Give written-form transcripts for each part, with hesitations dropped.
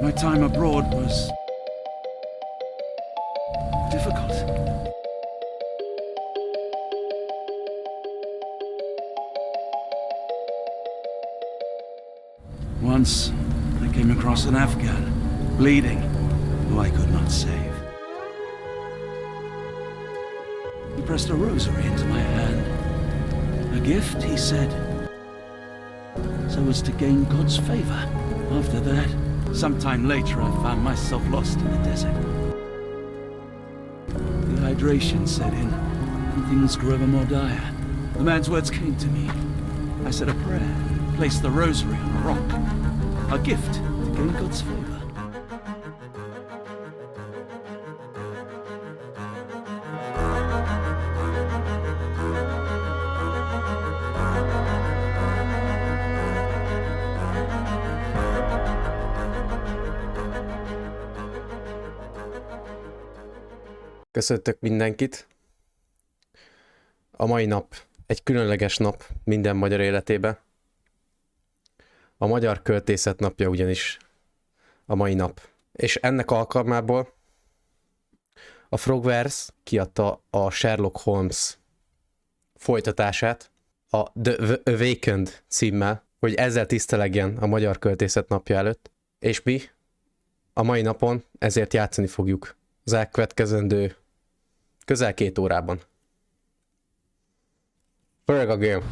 My time abroad was difficult. Once, I came across an Afghan, bleeding, who I could not save. He pressed a rosary into my hand. A gift, he said, so as to gain God's favor. After that, sometime later, I found myself lost in the desert. Dehydration set in, and things grew ever more dire. The man's words came to me. I said a prayer, placed the rosary on a rock. A gift to gain God's favor. Köszöntök mindenkit! A mai nap egy különleges nap minden magyar életébe. A Magyar Költészet napja ugyanis a mai nap. És ennek alkalmából a Frogwares kiadta a Sherlock Holmes folytatását, a The Awakened címmel, hogy ezzel tisztelegjen a Magyar Költészet napja előtt. És mi a mai napon ezért játszani fogjuk az elkövetkezendő közel 2 órában. Pörög a game!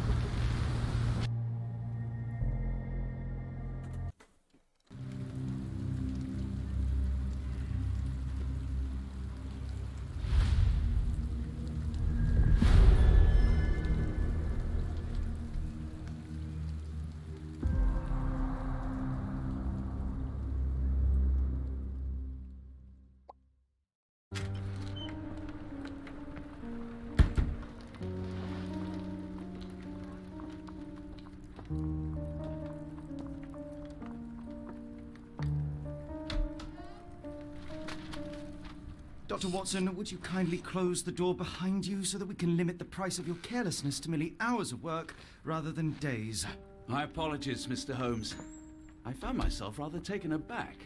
Dr. Watson, would you kindly close the door behind you so that we can limit the price of your carelessness to merely hours of work rather than days? My apologies, Mr. Holmes. I found myself rather taken aback.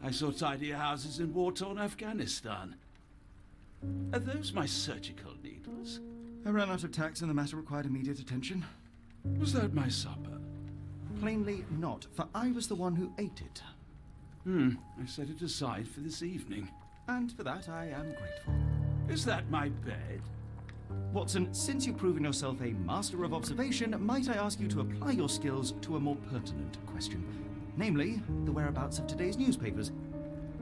I saw tidier houses in war-torn Afghanistan. Are those my surgical needles? I ran out of tacks and the matter required immediate attention. Was that my supper? Plainly not, for I was the one who ate it. I set it aside for this evening. And for that I am grateful. Is that my bed? Watson, since you've proven yourself a master of observation, might I ask you to apply your skills to a more pertinent question? Namely, the whereabouts of today's newspapers.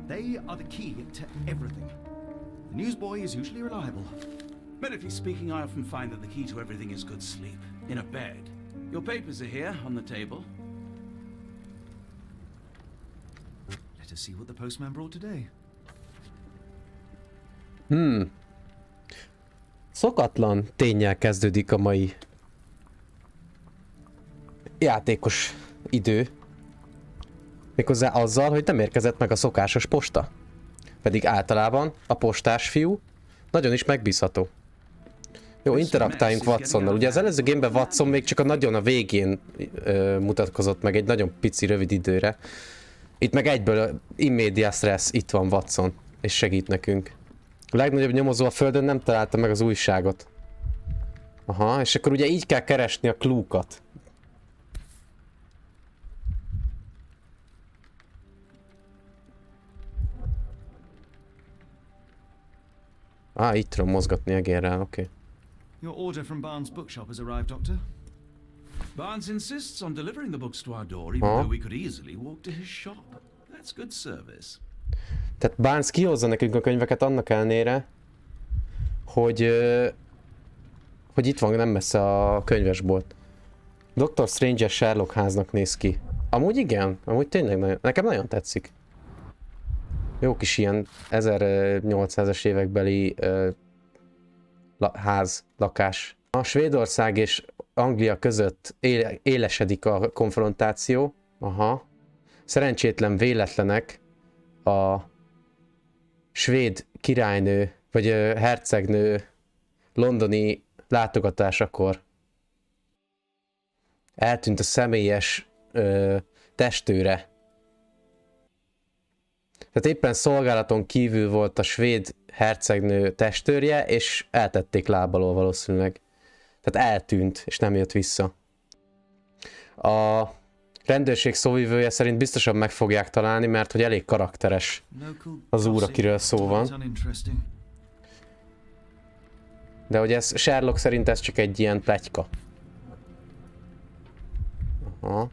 They are the key to everything. The newsboy is usually reliable. Medically speaking, I often find that the key to everything is good sleep. In a bed. Your papers are here, on the table. Let us see what the postman brought today. Szokatlan ténnyel kezdődik a mai játékos idő. Méghozzá azzal, hogy nem érkezett meg a szokásos posta. Pedig általában a postás fiú nagyon is megbízható. Jó, interaktáljunk Watsonnal. Ugye az előző gameben Watson még csak a végén mutatkozott meg egy nagyon pici, rövid időre. Itt meg egyből in medias res, itt van Watson, és segít nekünk. A legnagyobb nyomozó a földön nem találta meg az újságot. Aha, és akkor ugye így kell keresni a klúkat. Így tudom mozgatni egérrel, oké. Your order from Barnes' bookshop has arrived, Doctor. Barnes insists on delivering the books to our door, even though we could easily walk to his shop. That's good service. Tehát Barnes kihozza nekünk a könyveket annak ellenére, hogy itt van nem messze a könyvesbolt. Dr. Strange Sherlock háznak néz ki. Amúgy igen, amúgy tényleg nekem nagyon tetszik. Jó kis ilyen 1800-as évekbeli ház, lakás. A Svédország és Anglia között élesedik a konfrontáció. Aha. Szerencsétlen véletlenek a svéd királynő, vagy hercegnő londoni látogatásakor eltűnt a személyes testőre. Tehát éppen szolgálaton kívül volt a svéd hercegnő testőrje, és eltették lábalól valószínűleg. Tehát eltűnt, és nem jött vissza. A rendőrség szóvivője szerint biztosan meg fogják találni, mert hogy elég karakteres az úr, akiről szó van. De hogy ez Sherlock szerint ez csak egy ilyen pletyka. Aha.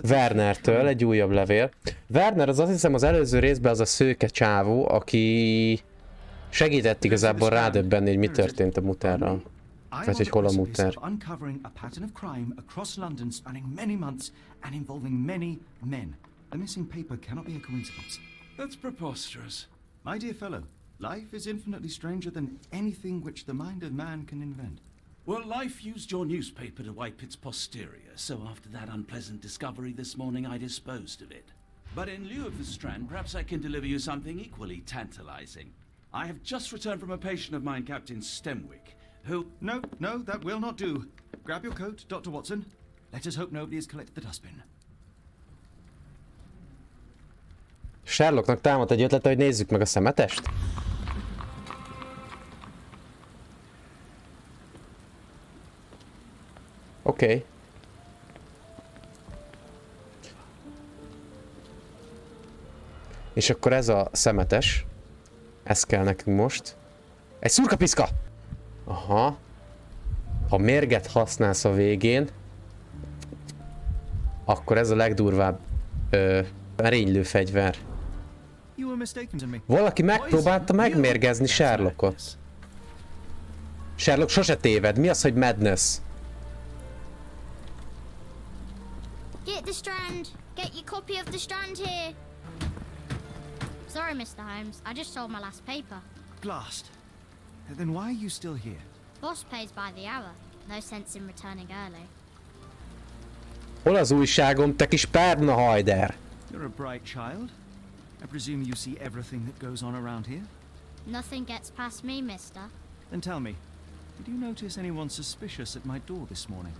Wernertől egy újabb levél. Werner az azt hiszem az előző részben az a szőke csávó, aki segített igazából rádöbbenni, hogy mi történt a mutárral. Vagy hogy hol a mutár. That's preposterous. My dear fellow, life is infinitely stranger than anything which the mind of man can invent. Well, life used your newspaper to wipe its posterior, so after that unpleasant discovery this morning, I disposed of it. But in lieu of the Strand, perhaps I can deliver you something equally tantalizing. I have just returned from a patient of mine, Captain Stemwick, who... No, that will not do. Grab your coat, Dr. Watson. Let us hope nobody has collected the dustbin. Sherlocknak támadt egy ötlete, hogy nézzük meg a szemetest? Oké. És akkor ez a szemetes. Ez kell nekünk most. Egy szurkapiszka! Aha. Ha mérget használsz a végén, akkor ez a legdurvább merénylő fegyver. Valaki megpróbálta megmérgezni Sherlockot. Sherlock sose téved. Mi az, hogy madness? Get the Strand. Get your copy of the Strand here. Sorry, Mr. Holmes. I just sold my last paper. Blast. Then why are you still here? Boss pays by the hour. No sense in returning early. Hol az újságom, te kis párna hajder? You're a bright child. I presume you see everything that goes on around here? Nothing gets past me, mister. Then tell me, did you notice anyone suspicious at my door this morning?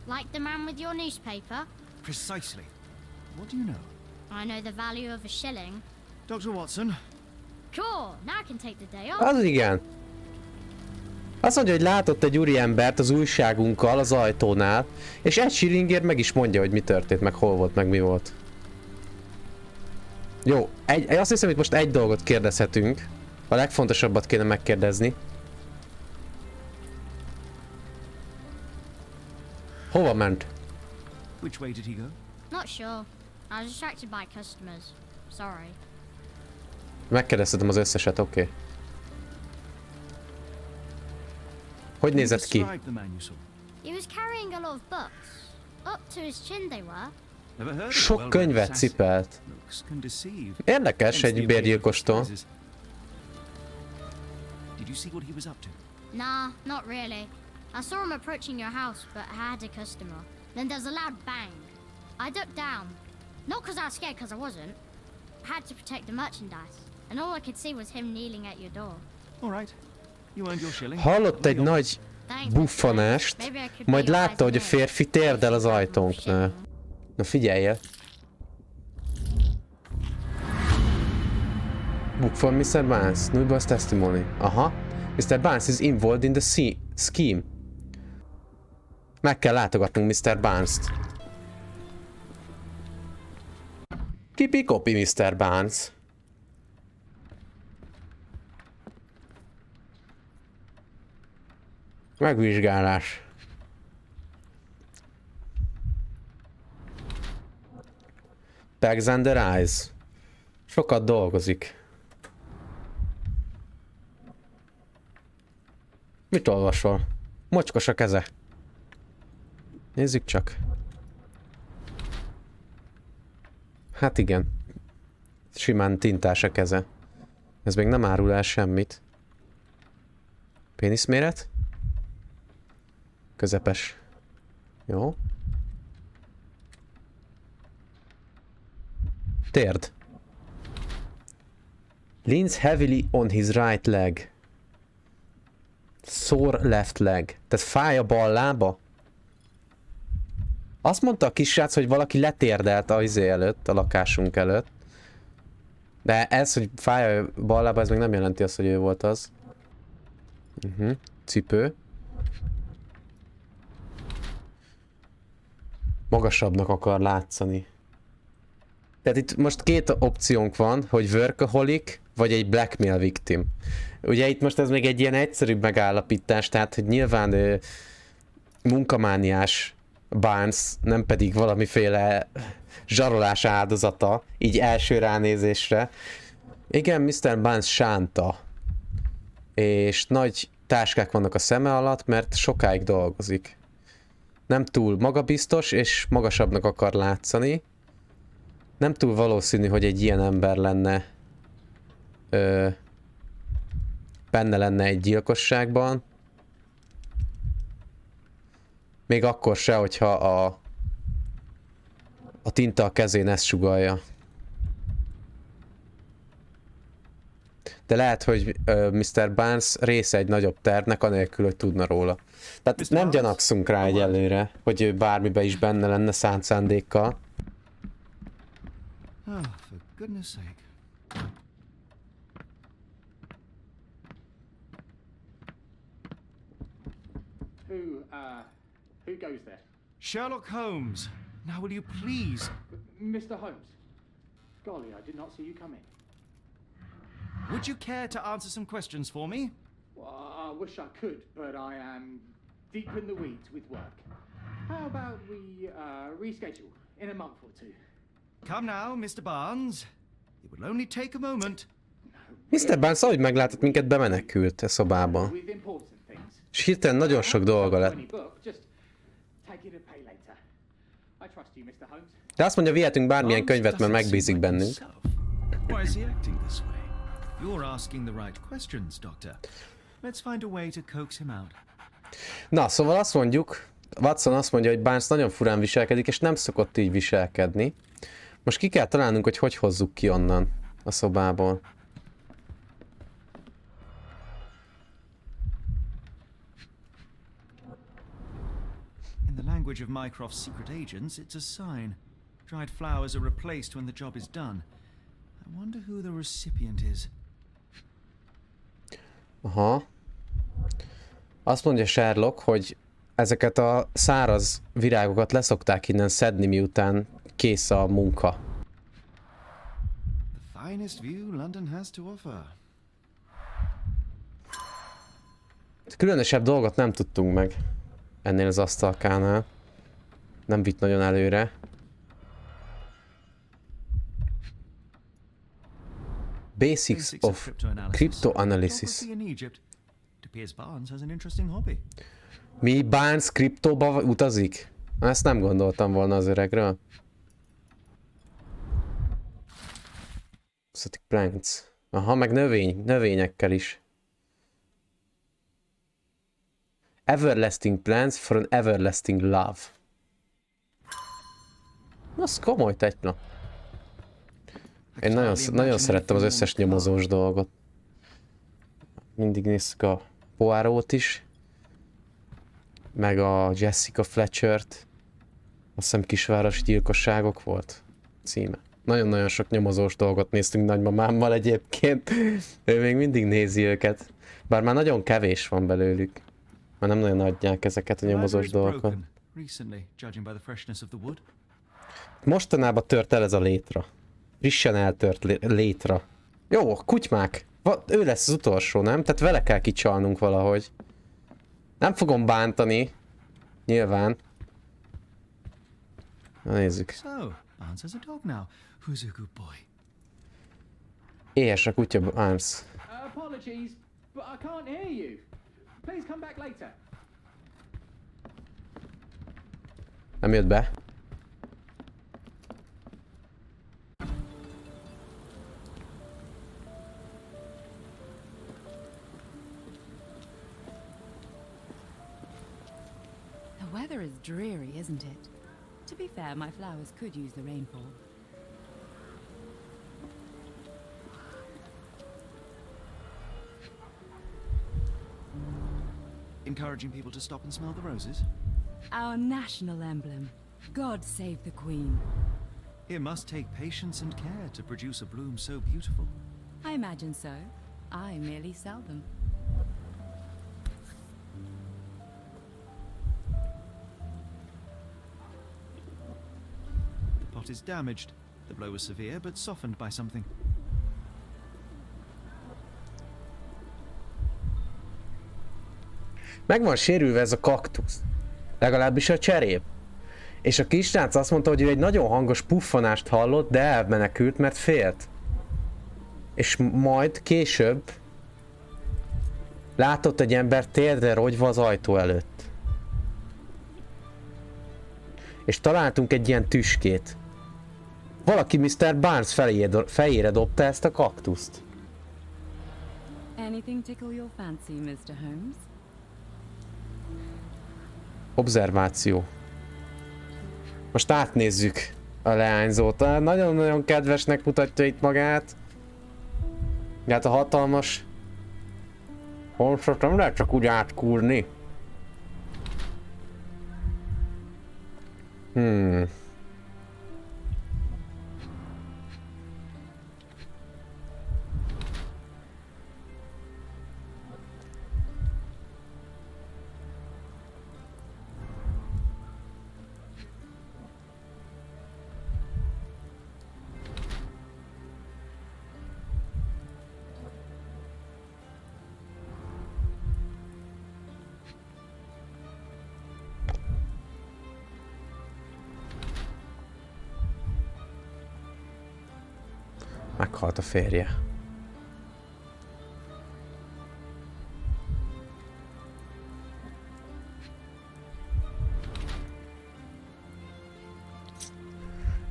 Like the man with your newspaper? Precisely. What do you know? I know the value of a shilling. Dr. Watson. Cool, now I can take the day off. Az igen. Azt mondja, hogy látott egy úriembert az újságunkkal az ajtónál, és egy shillingért meg is mondja, hogy mi történt, meg hol volt, meg mi volt. Jó, azt hiszem, hogy most egy dolgot kérdezhetünk. A legfontosabbat kéne megkérdezni. Hova ment? Which way did he go? Not sure. I was distracted by customers. Sorry. Megkérdeztetem az összeset, oké. Hogy nézett ki? Describe the man you saw. He was carrying a lot of books. Up to his chin they were. Never heard of a Sok well-read könyvet assassin. cipelt. Looks can deceive. Érdekes Hence egy the bérgyilkostól. amazing Did you see what he was up to? Nah, not really. I saw him approaching your house, but I had a customer. Then there was a loud bang. I ducked down. Not because I was scared, because I wasn't. I had to protect the merchandise. And all I could see was him kneeling at your door. All right. You earned your shilling. Hallott egy nagy Thanks, buffanást, Maybe I could majd be your látta, hogy a eyes and ears. férfi térdel az ajtónknál. Na figyeljél! Book for Mr. Barnes, Newbus testimony. Aha. Mr. Barnes is involved in the scheme. Meg kell látogatnunk Mr. Barnes-t. Kipi-kopi Mr. Barnes. Megvizsgálás. Bags under eyes. Sokat dolgozik. Mit olvasol? Mocskos a keze. Nézzük csak. Hát igen. Simán tintás a keze. Ez még nem árul el semmit. Péniszméret? Közepes. Jó. Térd. Leans heavily on his right leg. Sore left leg. Tehát fáj a bal lába? Azt mondta a kisrác, hogy valaki letérdelt a izé előtt, a lakásunk előtt. De ez, hogy fáj a bal lába, ez még nem jelenti azt, hogy ő volt az. Cipő. Magasabbnak akar látszani. Tehát itt most két opciónk van, hogy workaholic, vagy egy blackmail victim. Ugye itt most ez még egy ilyen egyszerűbb megállapítás, tehát hogy nyilván munkamániás Barnes, nem pedig valamiféle zsarolás áldozata, így első ránézésre. Igen, Mr. Barnes sánta. És nagy táskák vannak a szeme alatt, mert sokáig dolgozik. Nem túl magabiztos, és magasabbnak akar látszani. Nem túl valószínű, hogy egy ilyen ember lenne benne lenne egy gyilkosságban. Még akkor se, hogyha a tinta a kezén ezt sugallja. De lehet, hogy Mr. Barnes része egy nagyobb tervnek, anélkül, hogy tudna róla. Tehát nem gyanakszunk rá egyelőre, hogy ő bármibe is benne lenne szánt szándékkal. Oh, for goodness sake. Who goes there? Sherlock Holmes. Now will you please? Mr. Holmes. Golly, I did not see you come in. Would you care to answer some questions for me? Well, I wish I could, but I am deep in the weeds with work. How about we reschedule in a month or two? Come now, Mr. Barnes. It will only take a moment. Mr. Barnes, ahogy meglátott minket, bemenekült a szobába. With important things. És hirtelen nagyon sok dolga lett. Just take it a pay later. I trust you, Mr. Holmes. De azt mondja, vihetünk bármilyen könyvet, mert megbízik bennünk. Why is he acting this way? You're asking the right questions, Doctor. Let's find a way to coax him out. Na, szóval azt mondjuk, Watson azt mondja, hogy Barnes nagyon furán viselkedik, és nem szokott így viselkedni. Most ki kell találnunk, hogy hogy hozzuk ki onnan a szobából. In the language of Mycroft's secret agents, it's a sign. Dried flowers are replaced when the job is done. I wonder who the recipient is. Aha. Azt mondja Sherlock, hogy ezeket a száraz virágokat leszokták innen szedni, miután kész a munka. The finest view London has to offer. Különösebb dolgot nem tudtunk meg ennél az asztalkánál. Nem vitt nagyon előre. Basics of cryptoanalysis. In Egypt. It appears Barnes has an interesting hobby. Mi? Barnes kriptóba utazik? Ezt nem gondoltam volna az öregről. Exotic plants. Aha, meg növényekkel is. Everlasting plants for an everlasting love. Az komoly tetna. Én nagyon szerettem az összes nyomozós dolgot. Mindig nézzük a Poirot is. Meg a Jessica Fletchert. Azt hiszem Kisvárosi gyilkosságok volt címe. Nagyon-nagyon sok nyomozós dolgot néztünk nagymamámmal egyébként. Ő még mindig nézi őket. Bár már nagyon kevés van belőlük. Már nem nagyon adják ezeket a nyomozós dolgokat. Mostanában tört el ez a létra. Frissen eltört létra. Jó, kutymák. Ő lesz az utolsó, nem? Tehát vele kell kicsalnunk valahogy. Nem fogom bántani. Nyilván. Na nézzük. Éhes a kutya, Barnes. Apologies, but I can't hear you. Please come back later. Nem jött be. The weather is dreary, isn't it? To be fair, my flowers could use the rainfall. Encouraging people to stop and smell the roses? Our national emblem. God save the Queen. It must take patience and care to produce a bloom so beautiful. I imagine so. I merely sell them. The pot is damaged. The blow was severe, but softened by something. Meg van sérülve ez a kaktusz. Legalábbis a cserép. És a kisrác azt mondta, hogy ő egy nagyon hangos puffanást hallott, de elmenekült, mert félt. És majd később látott egy ember térdre rogyva az ajtó előtt. És találtunk egy ilyen tüskét. Valaki Mr. Barnes fejére dobta ezt a kaktuszt. Anything tickle your fancy, Mr. Holmes? Observáció. Most átnézzük a leányzót. Nagyon-nagyon kedvesnek mutatja itt magát. Hát a hatalmas Holmesot nem lehet csak úgy átkúrni. Meghalt a férje.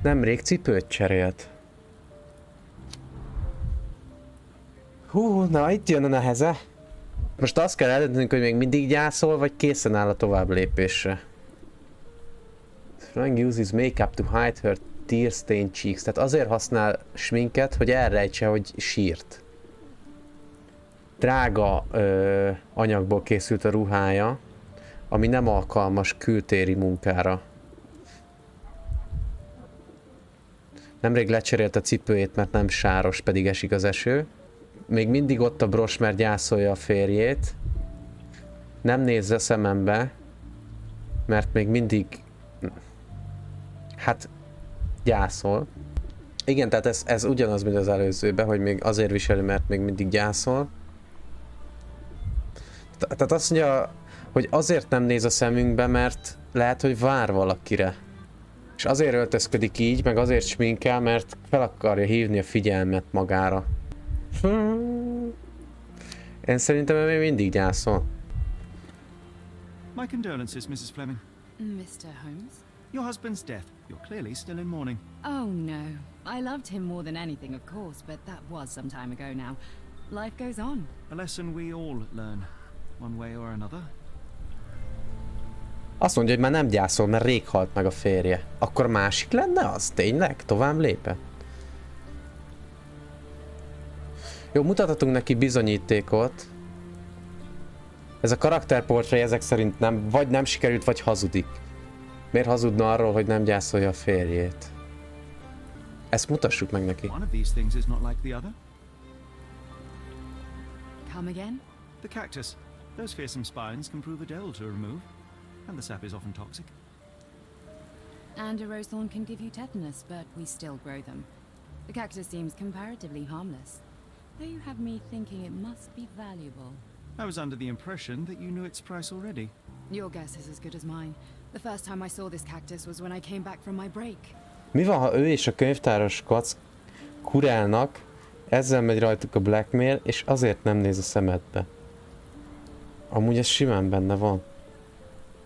Nemrég cipőt cserélt. Hú, na itt jön a neheze. Most azt kell eldöntenünk, hogy még mindig gyászol, vagy készen áll a tovább lépésre. Frank uses makeup to hide her tear-stained cheeks. Tehát azért használ sminket, hogy elrejtse, hogy sírt. Drága anyagból készült a ruhája, ami nem alkalmas kültéri munkára. Nemrég lecserélt a cipőjét, mert nem sáros, pedig esik az eső. Még mindig ott a bros, mert gyászolja a férjét. Nem nézz a szemembe, mert még mindig... Hát... gyászol. Igen, tehát ez ugyanaz, mint az előzőben, hogy még azért viseli, mert még mindig gyászol. Tehát azt mondja, hogy azért nem néz a szemünkbe, mert lehet, hogy vár valakire. És azért öltözködik így, meg azért sminkel, mert fel akarja hívni a figyelmet magára. Én szerintem még mindig gyászol. My condolences, Mrs. Fleming. Mr. Holmes? Your husband's death. You're clearly still in mourning. Oh no. I loved him more than anything, of course, but that was some time ago now. Life goes on. A lesson we all learn, one way or another. Azt mondja, hogy már nem gyászol, mert rég halt meg a férje. Akkor másik lenne az? Tényleg? Tovább lépett? Jó, mutathatunk neki bizonyítékot. Ez a karakterportré ezek szerint vagy nem sikerült, vagy hazudik. Miért hazudna arról, hogy nem gyászolja a férjét? Ezt mutassuk meg neki. One of these things is not like the other. Come again? The cactus. Those fearsome spines can prove a devil to remove, and the sap is often toxic. And a rose thorn can give you tetanus, but we still grow them. The cactus seems comparatively harmless, though you have me thinking it must be valuable. I was under the impression that you knew its price already. Your guess is as good as mine. The first time I saw this cactus was when I came back from my break. Mi van, ha ő és a könyvtáros kac kurálnak, ezzel megy rajtuk a blackmail, és azért nem néz a szemedbe? Amúgy ez simán benne van.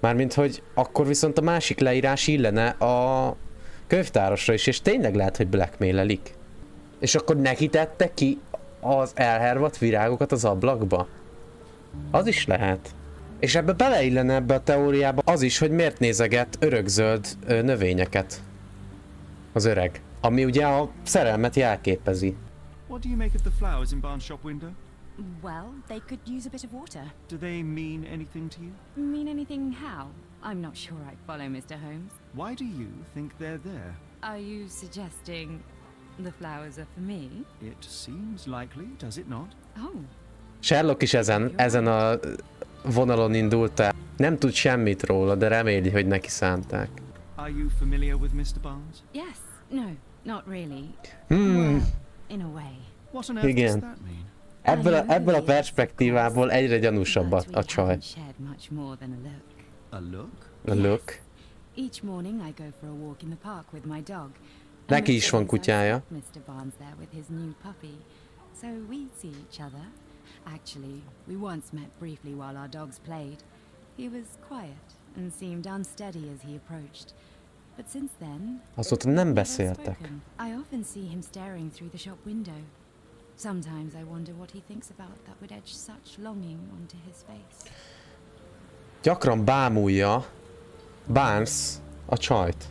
Mármint, hogy akkor viszont a másik leírás illene a könyvtárosra is, és tényleg lehet, hogy blackmailelik. És akkor neki tette ki az elhervadt virágokat az ablakba? Az is lehet. És ebbe beleillene ebbe a teóriába az is, hogy miért nézeget örökzöld növényeket az öreg, ami ugye a szerelmet jelképezi. What do you make of the flowers in Barnes' shop window? Well, they could use a bit of water. Do they mean anything to you? Mean anything how? I'm not sure I follow, Mr. Holmes. Why do you think they're there? Are you suggesting the flowers are for me? It seems likely, does it not? Oh, Sherlock is ezen a vonalon indult el. Nem tud semmit róla, de reméli, hogy neki szánták. Are you familiar with Mr. Barnes? yes. No, not really. Hmm, Well, in a way. What on earth does igen. that mean? Ebből a perspektívából egyre gyanúsabb a csaj. Shared much more than a look. A look? A look. Each morning I go for a walk in the park with my dog. Neki And is van as I kutyája. spot Mr. Barnes there with his new puppy. So we see each other. Actually, we once met briefly while our dogs played. He was quiet and seemed unsteady as he approached. But since then, Azóta we've nem never beszéltek. spoken. I often see him staring through the shop window. Sometimes I wonder what he thinks about that would edge such longing onto his face. Gyakran bámulja Barnes a csajt.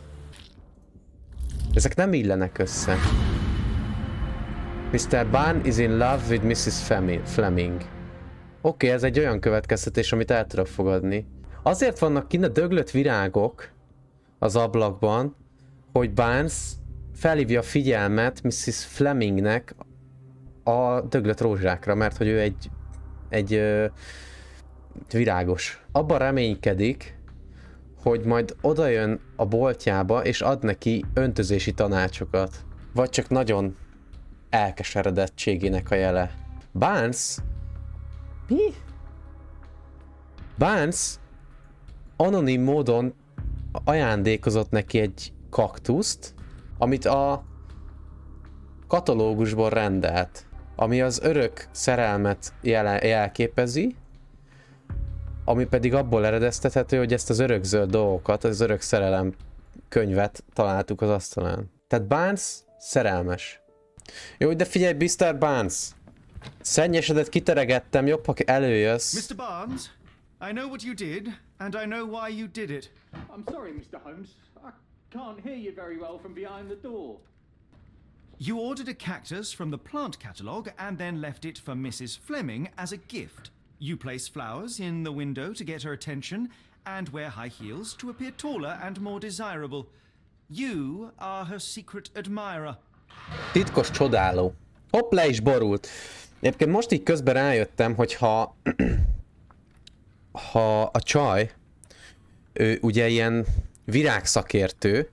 Ezek nem illenek össze. Mr. Barnes is in love with Mrs. Fleming. Oké, ez egy olyan következtetés, amit el tudok fogadni. Azért vannak kint a döglött virágok az ablakban, hogy Barnes felhívja a figyelmet Mrs. Flemingnek a döglött rózsákra, mert hogy ő egy virágos. Abban reménykedik, hogy majd odajön a boltjába és ad neki öntözési tanácsokat. Vagy csak nagyon elkeseredettségének a jele. Barnes? Mi? Barnes anonim módon ajándékozott neki egy kaktuszt, amit a katalógusból rendelt, ami az örök szerelmet jelképezi, ami pedig abból eredeztethető, hogy ezt az örökzöld dolgokat, az örök szerelem könyvet találtuk az asztalán. Tehát Barnes szerelmes. Jó, de figyelj, Mr. Barnes! Szennyesedet kiteregettem, jobb, ha előjössz. Mr. Barnes, I know what you did, and I know why you did it. I'm sorry, Mr. Holmes. I can't hear you very well from behind the door. You ordered a cactus from the plant catalogue and then left it for Mrs. Fleming as a gift. You place flowers in the window to get her attention and wear high heels to appear taller and more desirable. You are her secret admirer. Titkos csodáló. Hopp, le is borult. Egyébként most így közben rájöttem, hogy ha a csaj, ő ugye ilyen virágszakértő,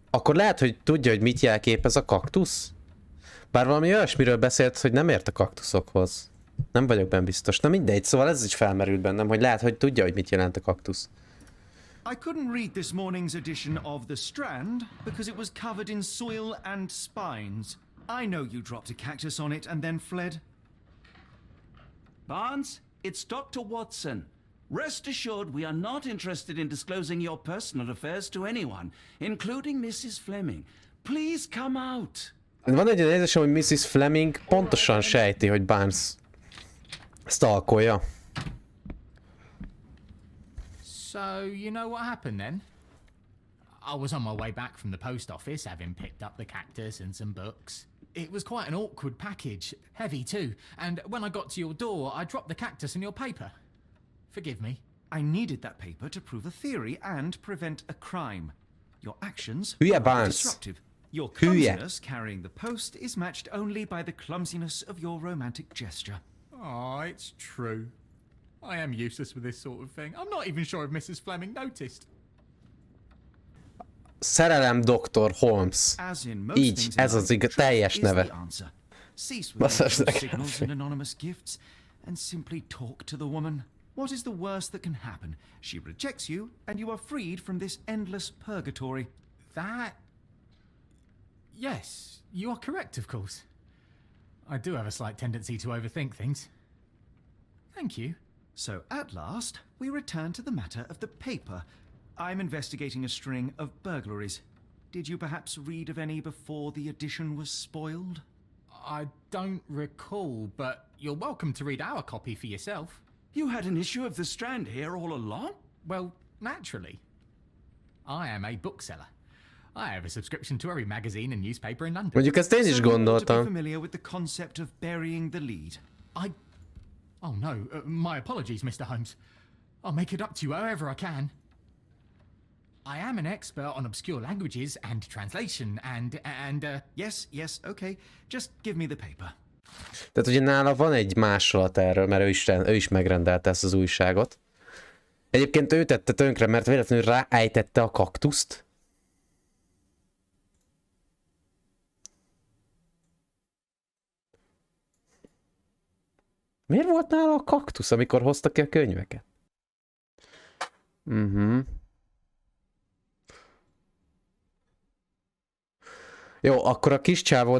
akkor lehet, hogy tudja, hogy mit jelképez a kaktusz. Bár valami olyasmiről beszélt, hogy nem ért a kaktuszokhoz. Nem vagyok benne biztos. Na mindegy, szóval ez is felmerült bennem, hogy lehet, hogy tudja, hogy mit jelent a kaktusz. I couldn't read this morning's edition of The Strand because it was covered in soil and spines. I know you dropped a cactus on it and then fled. Barnes, it's Dr. Watson. Rest assured we are not interested in disclosing your personal affairs to anyone, including Mrs. Fleming. Please come out. Van egy olyan érzésem, hogy Mrs. Fleming pontosan sejti, hogy Barnes stalkolja. So, you know what happened then? I was on my way back from the post office, having picked up the cactus and some books. It was quite an awkward package, heavy too, and when I got to your door, I dropped the cactus in your paper. Forgive me. I needed that paper to prove a theory and prevent a crime. Your actions Hülye are Barnes. disruptive. Your Hülye. clumsiness carrying the post is matched only by the clumsiness of your romantic gesture. Oh, it's true. I am useless with this sort of thing. I'm not even sure if Mrs. Fleming noticed. Szerelem Dr. Holmes. As in most Így, things in ez az life, truth teljes is neve. the answer. Cease Basszus, with de signals and anonymous gifts, and simply talk to the woman. What is the worst that can happen? She rejects you, and you are freed from this endless purgatory. That... Yes, you are correct, of course. I do have a slight tendency to overthink things. Thank you. So, at last, we return to the matter of the paper. I'm investigating a string of burglaries. Did you perhaps read of any before the edition was spoiled? I don't recall, but you're welcome to read our copy for yourself. You had an issue of The Strand here all along? Well, naturally. I am a bookseller. I have a subscription to every magazine and newspaper in London. Mondjuk ezt én is So you ought to be gondoltam. familiar with the concept of burying the lead. Oh no, my apologies, Mr. Holmes. I'll make it up to you however I can. I am an expert on obscure languages and translation and Yes, okay. Just give me the paper. Tehát ugye nála van egy másolat erről, mert ő is megrendelte ezt az újságot. Egyébként ő tette tönkre, mert véletlenül ráejtette a kaktuszt. Miért volt nála a kaktusz, amikor hozta ki a könyveket? Jó, akkor a kis csávó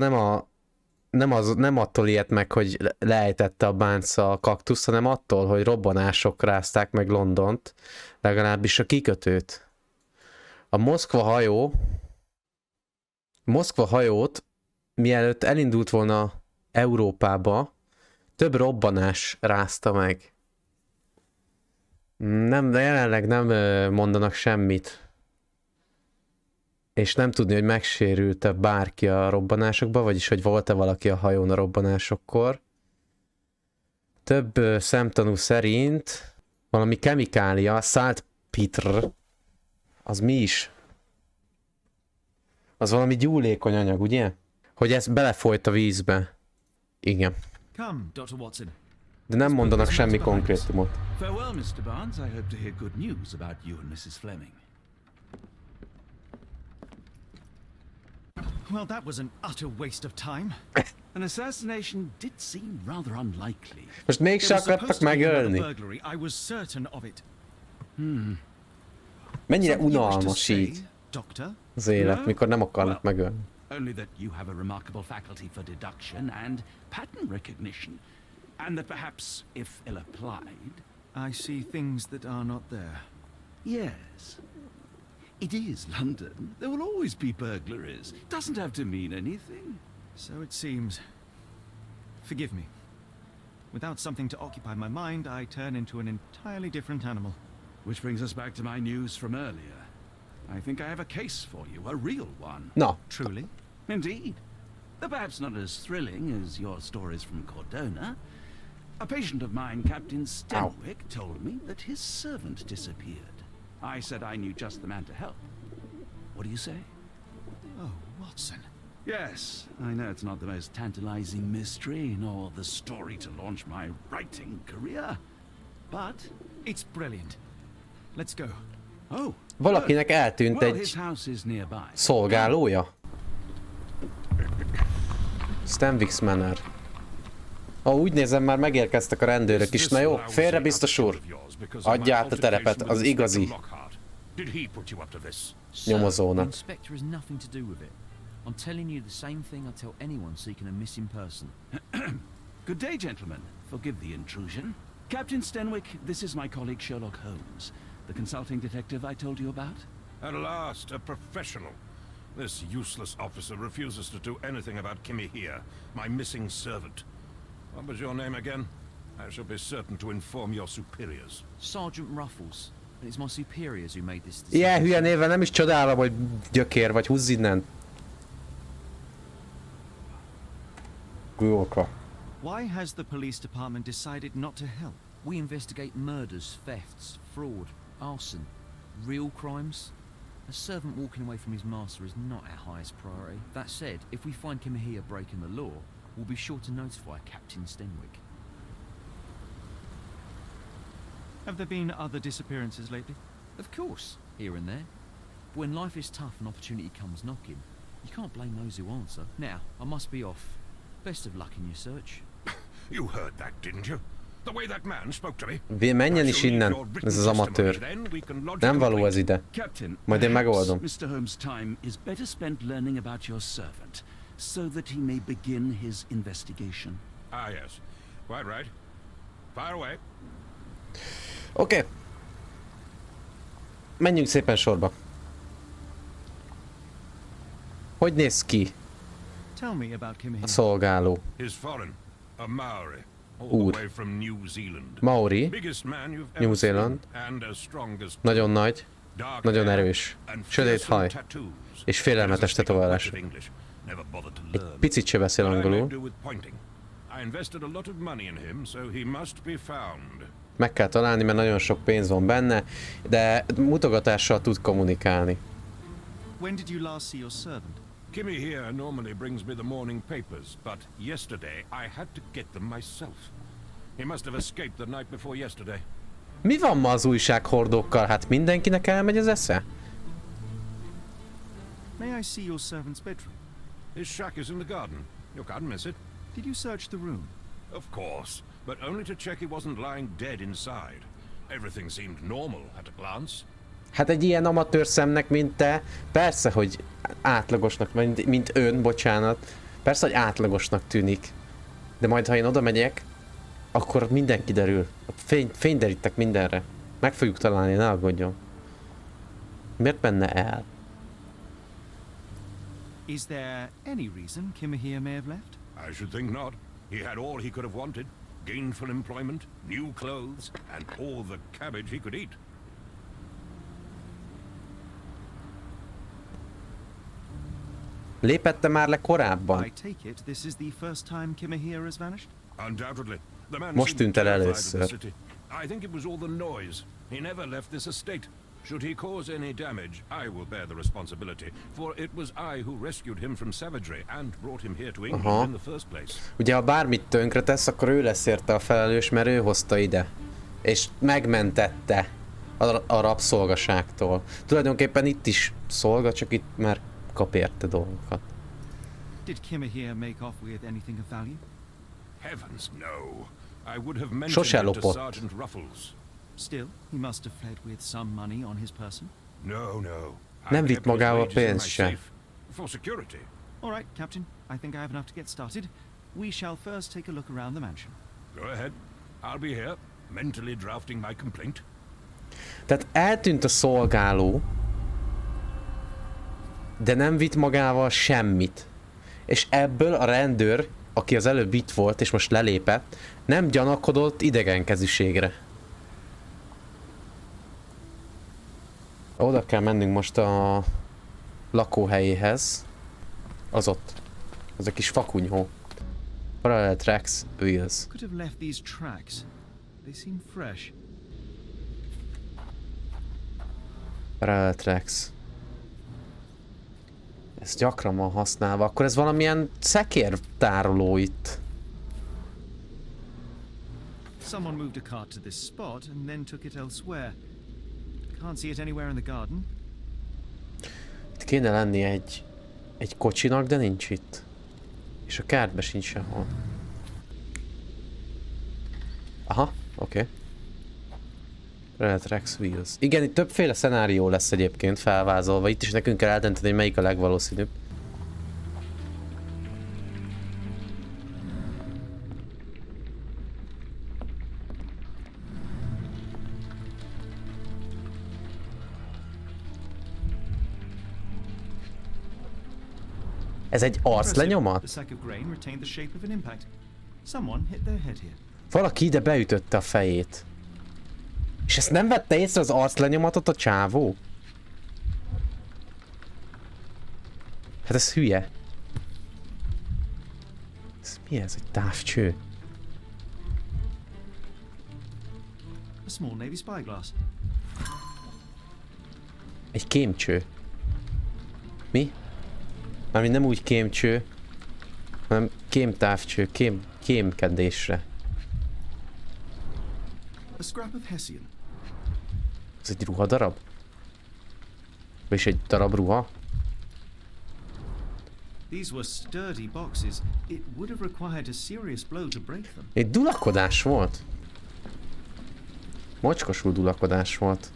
nem attól ijedt meg, hogy leejtette a bánca a kaktuszt, hanem attól, hogy robbanások rázták meg Londont, legalábbis a kikötőt. A Moszkva hajót, mielőtt elindult volna Európába, több robbanás rázta meg. De jelenleg nem mondanak semmit. És nem tudni, hogy megsérült-e bárki a robbanásokban, vagyis hogy volt-e valaki a hajón a robbanásokkor. Több szemtanú szerint valami kemikália, saltpeter, az mi is? Az valami gyúlékony anyag, ugye? Hogy ez belefolyt a vízbe. Igen. Come, Dr. Watson. De nem mondanak semmi konkrétumot. Farewell, Mr. Barnes. I hope to hear good news about you and Mrs. Fleming. Well, that was an utter waste of time. An assassination did seem rather unlikely. Most mégse akartak megölni. I was certain of it. Mennyire unalmas így Doctor? az élet, mikor nem akarnak megölni. Only that you have a remarkable faculty for deduction and pattern recognition. And that perhaps, if ill-applied... I see things that are not there. Yes. It is London. There will always be burglaries. Doesn't have to mean anything. So it seems. Forgive me. Without something to occupy my mind, I turn into an entirely different animal. Which brings us back to my news from earlier. I think I have a case for you, a real one. No. Truly? Indeed. Though perhaps not as thrilling as your stories from Cordona. A patient of mine, Captain Stenwick, told me that his servant disappeared. I said I knew just the man to help. What do you say? Oh, Watson. Yes, I know it's not the most tantalizing mystery, nor the story to launch my writing career, but... It's brilliant. Let's go. Oh, Valakinek eltűnt well, egy his house is nearby. szolgálója. Stenwick's Manor. Úgy nézem, már megérkeztek a rendőrök is. Na jó, félre biztos úr. Adja át a terepet az igazi nyomozónak. I'm telling you the same thing I tell anyone seeking a missing person. Good day, gentlemen. Forgive the intrusion. Captain Stenwick, this is my colleague Sherlock Holmes, the consulting detective I told you about. At last, a professional. This useless officer refuses to do anything about Kimmy here, my missing servant. What was your name again? I shall be certain to inform your superiors. Sergeant Ruffles. It's my superiors who made this decision. Ilyen hülye néven nem is csodálom, hogy gyökér vagy, húzz innen. Gulka. Why has the police department decided not to help? We investigate murders, thefts, fraud, arson, real crimes. A servant walking away from his master is not our highest priority. That said, if we find Kimmy here breaking the law, we'll be sure to notify Captain Stenwick. Have there been other disappearances lately? Of course, here and there. But when life is tough and opportunity comes knocking, you can't blame those who answer. Now, I must be off. Best of luck in your search. You heard that, didn't you? The way that man spoke to me. Menjen is innen, ez az amatőr. Nem való ez ide. Majd én megoldom. Mr. Holmes' time is better spent learning about your servant, so that he may begin his investigation. Ah, yes. Quite right. Fire away. Oké. Menjünk szépen sorba. Hogy néz ki Tell me about Kimmy. a szolgáló? He's foreign. A Maori. All Úr. the way from New Zealand. Maori, Biggest man you've ever New Zealand. seen, and as strong as Nagyon nagy, dark nagyon hair erős, and sötét fearsome haj, tattoos. és félelmetes tetoválás. Never bothered to Egy learn. picit se beszél What I may angolul. do with pointing. I invested a lot of money in him, so he must be found. Meg kell találni, mert nagyon sok pénz van benne, de mutogatással tud kommunikálni. When did you last see your servant? Kimmy here normally brings me the morning papers, but yesterday I had to get them myself. He must have escaped the night before yesterday. Mi van ma az újsághordókkal? Hát mindenkinek elmegy az esze? May I see your servant's bedroom? His shack is in the garden. You can't miss it. Did you search the room? Of course, but only to check he wasn't lying dead inside. Everything seemed normal at a glance. Hát egy ilyen amatőr szemnek, mint te, persze, hogy átlagosnak, mint ön, bocsánat, persze, hogy átlagosnak tűnik. De majd, ha én oda megyek, akkor minden kiderül. Fényderítek mindenre. Meg fogjuk találni, ne aggódjon. Miért menne el? Is there any reason Kimmy here may have left? I should think not. He had all he could have wanted. Gainful employment, new clothes, and all the cabbage he could eat. Lépette már le korábban? I take it this is the first time Kimmy here has vanished? Undoubtedly. The man Most seemed tűnt el terrified of the először. city. I think it was all the noise. He never left this estate. Should he cause any damage, I will bear the responsibility, for it was I who rescued him from savagery and brought him here to England in the first place. Ugye, ha bármit tönkre tesz, akkor ő lesz érte a felelős, mert ő hozta ide. És megmentette a rabszolgaságtól. Tulajdonképpen itt is szolga, csak itt már kap érte dolgokat. Did Kimmy here make off with anything of value? Heavens, no. I would have mentioned Sose him to lopott. Sergeant Ruffles. Still, he must have fled with some money on his person. No, no. Nem I vitt kept his magával wages in my pénzt se. safe. For security. All right, Captain. I think I have enough to get started. We shall first take a look around the mansion. Go ahead. I'll be here, mentally drafting my complaint. Tehát eltűnt a szolgáló, de nem vitt magával semmit. És ebből a rendőr, aki az előbb itt volt és most lelépett, nem gyanakodott idegenkezűségre. Oda kell mennünk most a lakóhelyéhez. Az ott. Az a kis fakunyhó. Parallel tracks, wheels. Could have left these tracks. They seem fresh. Parallel tracks. Ez gyakran van használva. Akkor ez valamilyen szekértároló itt. Someone moved a cart to this spot and then took it elsewhere. Can't see it anywhere in the garden. Itt kéne lenni egy kocsinak, de nincs itt. És a kertben sincs sehol. Aha, oké. Red Rex Wheels. Igen, itt többféle szenárió lesz egyébként felvázolva. Itt is nekünk kell eldönteni, hogy melyik a legvalószínűbb. Ez egy arclenyomat? The sack of grain retained the shape of an impact. Someone hit their head here. Valaki ide beütötte a fejét. És ezt nem vette észre az arclenyomatot a csávó? Hát ez hülye. Ez mi ez? Egy távcső? A small navy spyglass. Egy kémcső. Mi? Mármint nem úgy kémcső, hanem kémtávcső, kémkedésre. A scrap of Hessian. Ez egy ruhadarab? Vagyis egy darab ruha? These were sturdy boxes. It would have required a serious blow to break them. Egy dulakodás volt? Mocskosul dulakodás volt.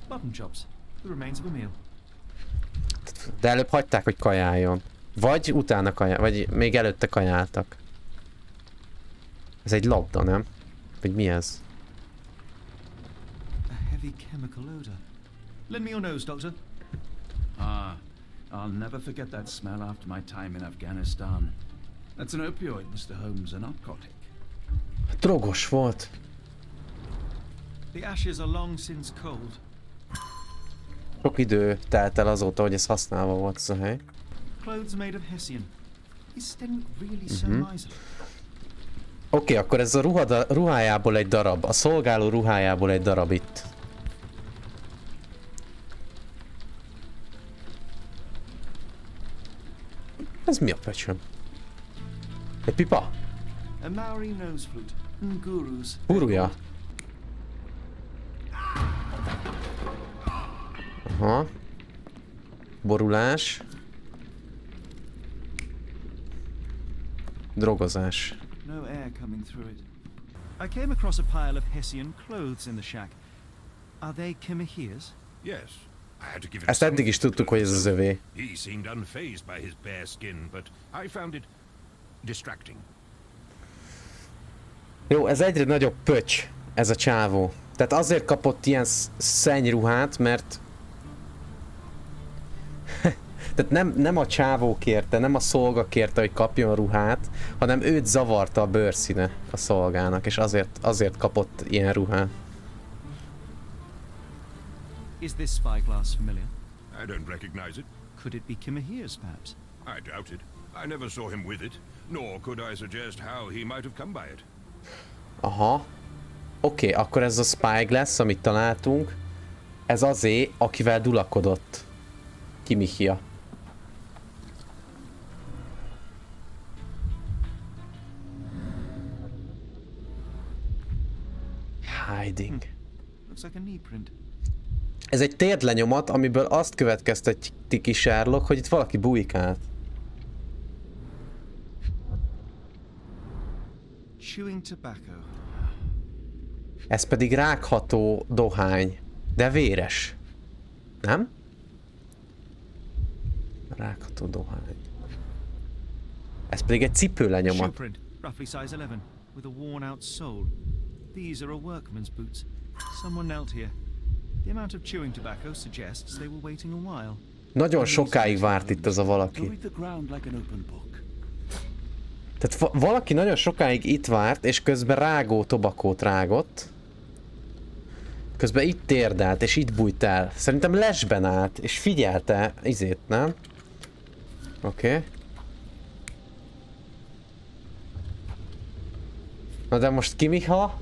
Mutton chops. The remains of a meal. De előbb hagyták, hogy kajáljon. Vagy utána vagy még előtte kajáltak. Ez egy labda, nem? Vagy mi ez? A heavy chemical odor. Lend me your nose, Doctor. Ah, I'll never forget that smell after my time in Afghanistan. That's an opioid, Mr. Holmes, a narcotic. Drogos volt. The ashes are long since cold. Sok idő telt el azóta, hogy ez használva volt ez a hely. Clothes made of Hessian. Is Stenwick really so miserly? Oké, akkor ez a ruhájából egy darab. A szolgáló ruhájából egy darab itt. Ez mi a pöcsöm? Egy pipa? A Maori nose flute. Gurus. Guruja. Aha. Borulás. Drogozás. No air coming through it. I came across a pile of Hessian clothes in the shack. Are they Kimihia's? Yes. I had to give him Ezt eddig is tudtuk, hogy ez az övé. He seemed unfazed by his bare skin, but I found it distracting. Jó, ez egyre nagyobb pöcs, ez a csávó. Tehát azért kapott ilyen szennyruhát, mert... Tehát nem a csávó kérte, nem a szolga kérte, hogy kapjon ruhát, hanem őt zavarta a bőrszíne a szolgának, és azért kapott ilyen ruhát. Is this spyglass familiar? I don't recognize it. Could it be Kimihia's, perhaps? I doubt it. I never saw him with it, nor could I suggest how he might have come by it. Aha. Oké, akkor ez a spyglass, amit találtunk, ez azé, akivel dulakodott Kimihia. Hiding. Looks like a knee print. Ez egy térdlenyomat, amiből azt következteti ki Sherlock, hogy itt valaki bujkált. Chewing tobacco. Ez pedig rágható dohány, de véres. Nem? Rágható dohány. Ez pedig egy cipőlenyomat. Shoe print, roughly size 11, with a worn out sole. These are a workman's boots. Someone knelt here. The amount of chewing tobacco suggests they were waiting a while. Nagyon sokáig várt itt az a valaki. Tehát valaki nagyon sokáig itt várt, és közben rágó tobakót rágott. Közben itt térdelt, és itt bújt el. Szerintem lesben állt, és figyelte izét, nem? Oké. Na de most Kimiha?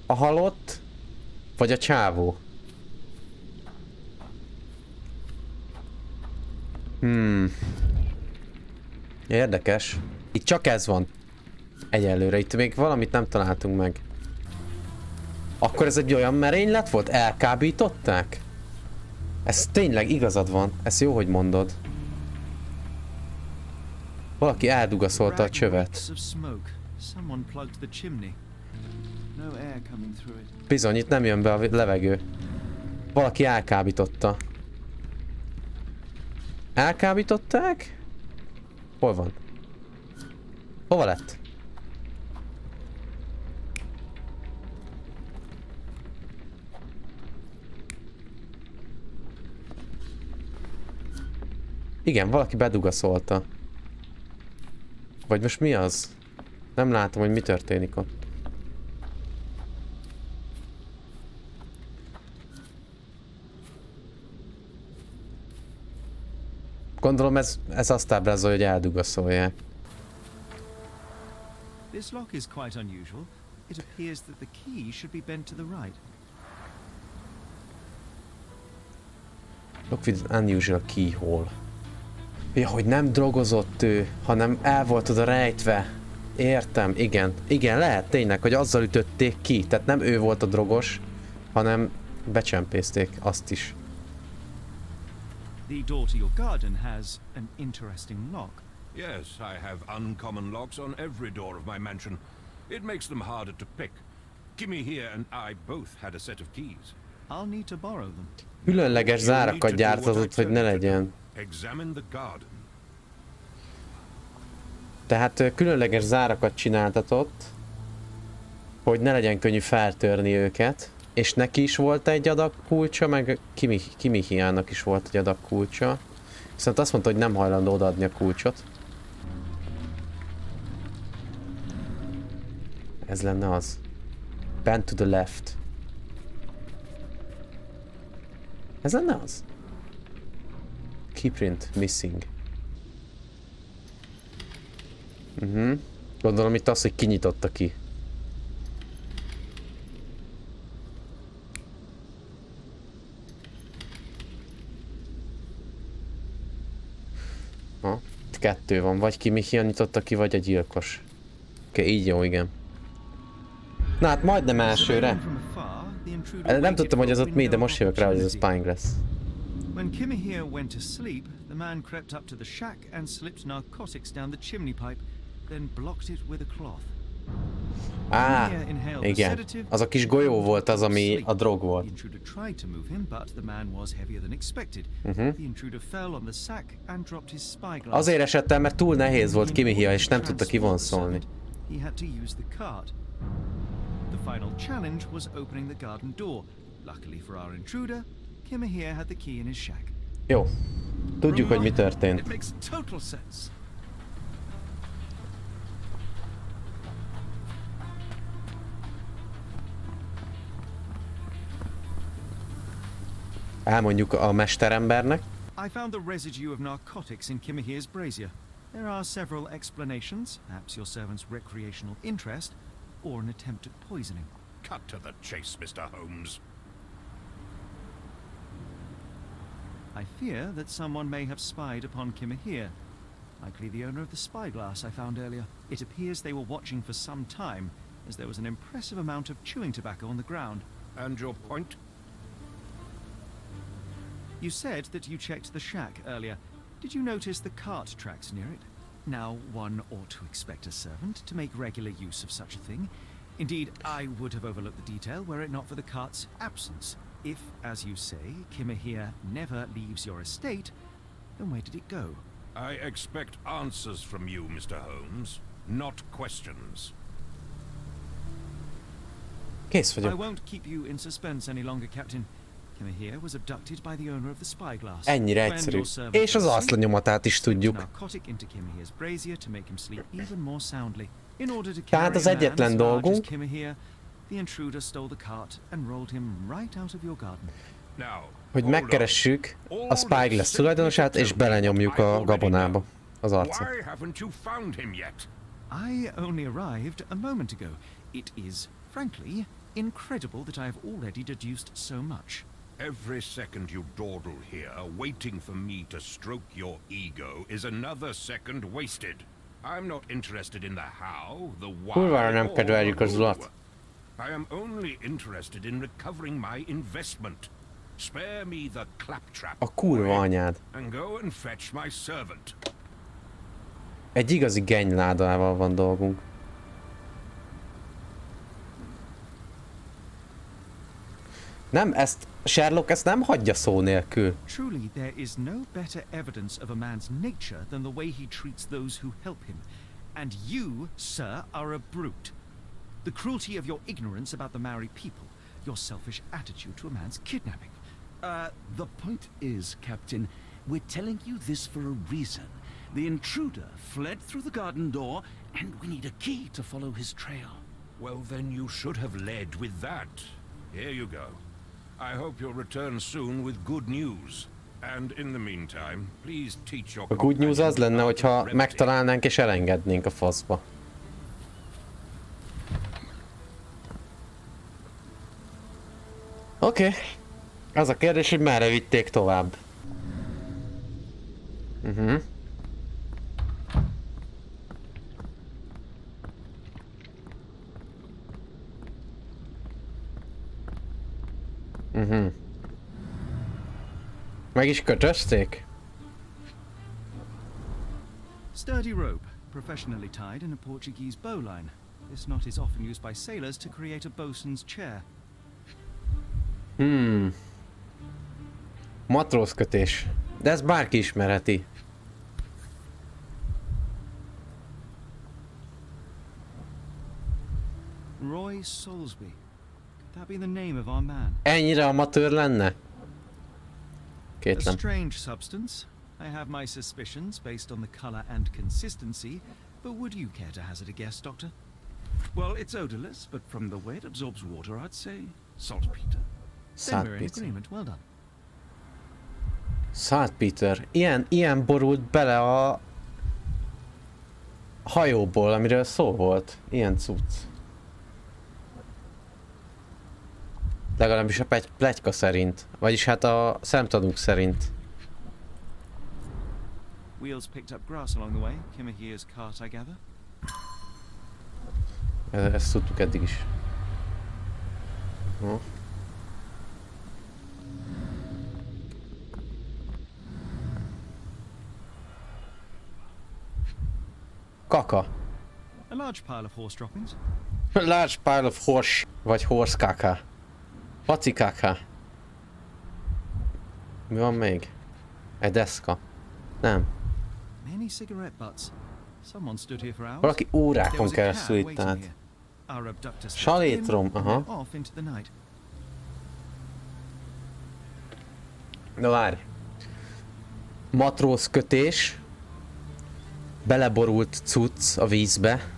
A halott? Vagy a csávó? Érdekes. Itt csak ez van. Egyelőre. Itt még valamit nem találtunk meg. Akkor ez egy olyan merénylet volt? Elkábították? Ez tényleg igazad van. Ez jó, hogy mondod. Valaki eldugaszolta a csövet. Bizony, itt nem jön be a levegő. Valaki elkábította. Elkábították? Hol van? Hova lett? Igen, valaki bedugaszolta. Vagy most mi az? Nem látom, hogy mi történik ott. Gondolom ez azt ábrázolja, hogy eldugaszolják. This lock is quite unusual. It appears that the key should be bent to the right. Look with unusual keyhole. Ja, hogy nem drogozott ő, hanem el volt oda rejtve. Értem, igen. Igen, lehet tényleg, hogy azzal ütötték ki. Tehát nem ő volt a drogos, hanem becsempészték azt is. The door to your garden has an interesting lock. Yes, I have uncommon locks on every door of my mansion. It makes them harder to pick. Kimmy here and I both had a set of keys. I'll need to borrow them. Különleges zárakat gyártatott, hogy ne legyen. Examine the garden. Tehát különleges zárakat csináltatott, hogy ne legyen könnyű feltörni őket. És neki is volt egy adag kulcsa, meg Kimihiának is volt egy adag kulcsa. Viszont azt mondta, hogy nem hajlandó odaadni a kulcsot. Ez lenne az. Bend to the left. Ez lenne az? Keyprint missing. Gondolom itt az, hogy kinyitotta ki. Ha, itt kettő van. Vagy ki Michia nyitotta ki, vagy a gyilkos. Oké, így jó, igen. Na hát majdnem elsőre. Nem tudtam, hogy az ott mi, de most jövök rá, hogy ez a spying lesz. When Kimmy here went to sleep, the man crept up to the shack and slipped narcotics down the chimney pipe, then blocked it with a cloth. Á, igen. Az a kis golyó volt az, ami a drog volt. The intruder tried to move him, but the man was heavier than expected. The intruder fell on the sack and dropped his spyglass. Azért esett el, mert túl nehéz volt Kimihia, és nem tudta kivonszolni. He had to use the cart. The final challenge was opening the garden door. Luckily for our intruder, Kimmy here had the key in his shack. Jó. Tudjuk, hogy mi történt. It makes total sense. Elmondjuk a mesterembernek. I found the residue of narcotics in Kimmy here's brazier. There are several explanations, perhaps your servant's recreational interest, or an attempt at poisoning. Cut to the chase, Mr. Holmes. I fear that someone may have spied upon Kimmy here. Likely the owner of the spyglass I found earlier. It appears they were watching for some time, as there was an impressive amount of chewing tobacco on the ground. And your point? You said that you checked the shack earlier. Did you notice the cart tracks near it? Now, one ought to expect a servant to make regular use of such a thing. Indeed, I would have overlooked the detail were it not for the cart's absence. If, as you say, Kimmy here never leaves your estate, then where did it go? I expect answers from you, Mr. Holmes, not questions. Kész I vagyok. won't keep you in suspense any longer, Captain. Kimmy here was abducted by the owner of the spyglass. Ennyire When egyszerű. your servant És az was arclenyomatát is slipped a tudjuk. narcotic into Kimmy here's brazier to make him sleep even more soundly. In order to Tehát carry az a man egyetlen as large as dolgunk. Kimmy here, the intruder stole the cart and rolled him right out of your garden. Now, Hogy megkeressük a Spyglass tulajdonosát, és belenyomjuk a gabonába az arcot. why haven't you found him yet? I only arrived a moment ago. It is, frankly, incredible that I have already deduced so much. Every second you dawdle here, waiting for me to stroke your ego, is another second wasted. I'm not interested in the how, the why, Kurvára nem or kedveljük the az who. urat. I am only interested in recovering my investment. Spare me the claptrap. A kurva anyád. And go and fetch my servant. Egy igazi genyládával van dolgunk. Nem, ezt Sherlock ezt nem hagyja szó nélkül. Truly, there is no better evidence of a man's nature than the way he treats those who help him. And you, sir, are a brute. The cruelty of your ignorance about the Maori people, your selfish attitude to a man's kidnapping. The point is, Captain, we're telling you this for a reason. The intruder fled through the garden door, and we need a key to follow his trail. Well, then you should have led with that. Here you go. I hope you'll return soon with good news. And in the meantime, please teach your A good news az lenne, hogyha megtalálnánk és elengednénk a faszba. Oké. Az a kérdés, hogy merre vitték tovább. Meg is kötözték? Sturdy rope, professionally tied in a Portuguese bowline. This knot is often used by sailors to create a bosun's chair. Matrózkötés. De ezt bárki ismerheti. Roy Soulsby. Could that be the name of our man? Ennyire amatőr lenne? A Kétlem. strange substance. I have my suspicions based on the color and consistency, but would you care to hazard a guess, Doctor? Well, it's odorless, but from the way it absorbs water, I'd say saltpeter. Then we're in Saltpeter. agreement. Well done. Saltpeter. Ilyen borult bele a hajóból, amiről szó volt. Ilyen cucc. Legalábbis a pletyka szerint. Vagyis hát a szemtanúk szerint. Wheels picked up grass along the way. Kimahia's cart, I gather. Ezt tudtuk eddig is. No. Kaka. A large pile of horse droppings. Large pile of horse, vagy horse kaka. Paci kaka. Mi van még? Egy deszka. Nem. Many cigarette butts. Someone stood here for hours. Valaki órákon keresztül itt állt. Salétrom, aha. Na várj. Matróz kötés. Beleborult cucc a vízbe.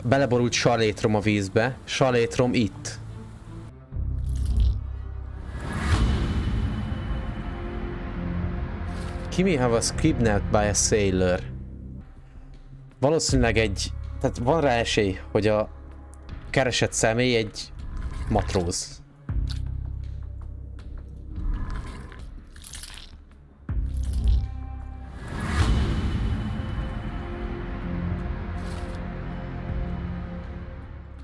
Beleborult salétrom a vízbe. Salétrom itt. Kimi was kidnapped by a sailor. Valószínűleg tehát van rá esély, hogy a keresett személy egy matróz.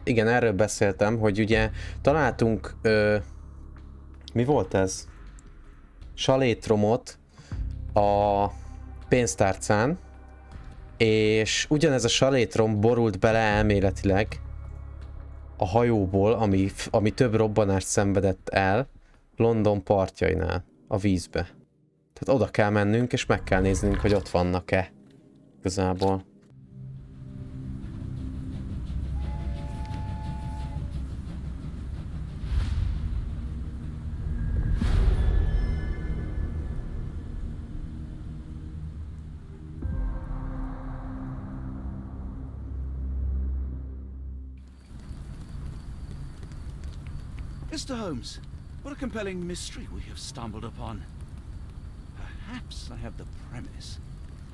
Igen, erről beszéltem, hogy ugye találtunk, mi volt ez? Salétromot a pénztárcán, és ugyanez a salétrom borult bele elméletileg a hajóból, ami több robbanást szenvedett el London partjainál, a vízbe. Tehát oda kell mennünk, és meg kell néznünk, hogy ott vannak-e igazából. Mr. Holmes, what a compelling mystery we have stumbled upon. Perhaps I have the premise